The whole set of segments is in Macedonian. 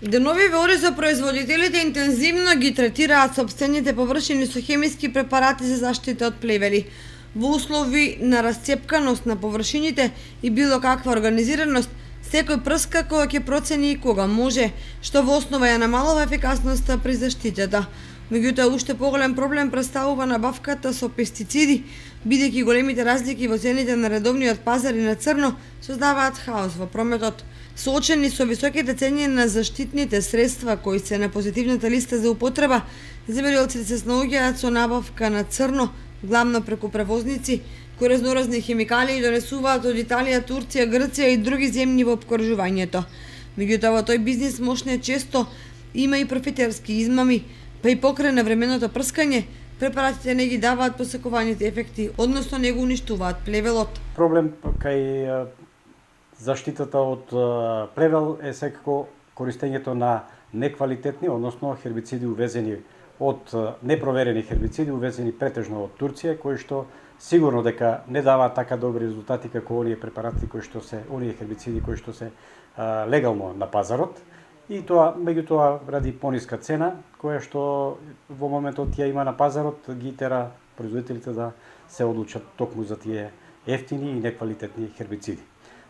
Деновиве оризо производителите интензивно ги третираат сопствените површини со хемиски препарати за заштита од плевели. Во услови на расцепканост на површините и било каква организираност, секој прска кога ќе процени и кога може, што во основа ја намалува ефикасноста при заштитата. Меѓутоа, уште поголем проблем представува набавката со пестициди, бидејќи големите разлики во цените на редовниот пазар и на црно создаваат хаос во прометот. Соочени со високите цени на заштитните средства кои се на позитивната листа за употреба, земјоделците се снаоѓаат со набавка на црно, главно преку превозници, кои разноразни хемикалии донесуваат од Италија, Турција, Грција и други земји во обкружувањето. Меѓутоа, во тој бизнис мошне често има и профитерски измами, па и покрај на временото прскање, препаратите не ги даваат посакуваните ефекти, односно не го уништуваат плевелот. Проблем кај заштитата од плевел е секако користењето на неквалитетни, односно хербициди увезени од непроверени хербициди увезени претежно од Турција, кои што сигурно дека не даваат така добри резултати како оние препарати оние хербициди кои што се легално на пазарот. И тоа, меѓутоа, ради пониска цена, која што во моментот ја има на пазарот, ги тера производителите да се одлучат токму за тие ефтини и неквалитетни хербициди.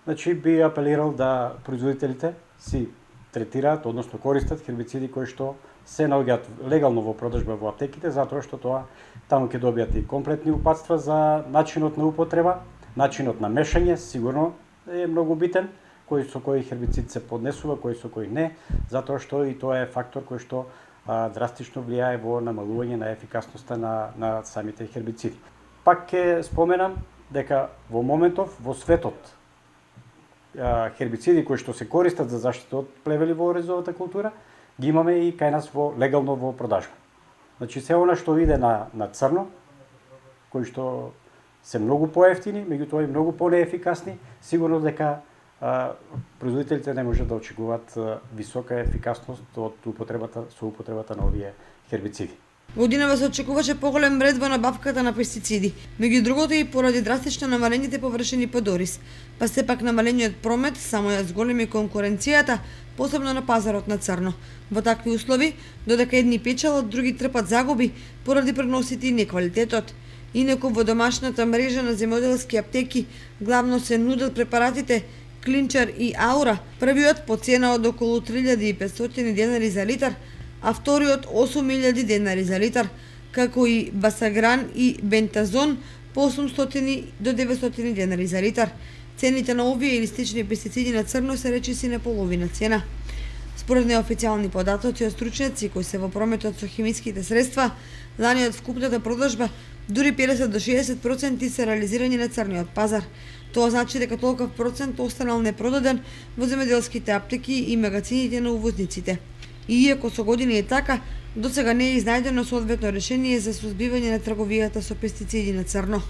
Значи, би апелирал да производителите си третираат, односно користат хербициди кои што се наоѓаат легално во продажба во аптеките, затоа што тоа таму ќе добијат и комплетни упатства за начинот на употреба, начинот на мешање, сигурно е многу битен, со кој хербицид се поднесува, кој со кој не, затоа што и тоа е фактор кој што драстично влијае во намалување на ефикасноста на самите хербициди. Пак ќе споменам дека во моментов во светот хербициди кои што се користат за заштита од плевели во оризовата култура, ги имаме и кај нас легално во продажба. Значи, се она што иде на црно, кои што се многу поевтини, меѓутоа и многу понеефикасни, сигурно дека производителите не можат да очекуваат висока ефикасност од употребата на овие хербициди. Годинава се очекуваше поголем ред во набавката на пестициди, меѓу другото и поради драстично намалените површини под ориз, па сепак намалениот промет само ја зголеми конкуренцијата, посебно на пазарот на црно. Во такви услови, додека едни печелат, други трпат загуби поради преносите и неквалитетот. Инаку во домашната мрежа на земјоделски аптеки главно се нудат препаратите Клинчар и Аура, првиот по цена од околу 3500 денари за литар, а вториот 8000 денари за литар, како и Басагран и Бентазон по 800 до 900 денари за литар. Цените на овие или слични пестициди на црно се речиси на половина цена. Според неофицијални податоци од стручњаци кои се во прометот со хемиските средства, лани од вкупната продажба дури 50 до 60% се реализирани на црниот пазар. Тоа значи дека толков процент останал непродаден во земјоделските аптеки и магазините на увозниците. И иако со години е така, досега не е изнајдено соодветно решение за сузбивање на трговијата со пестициди на црно.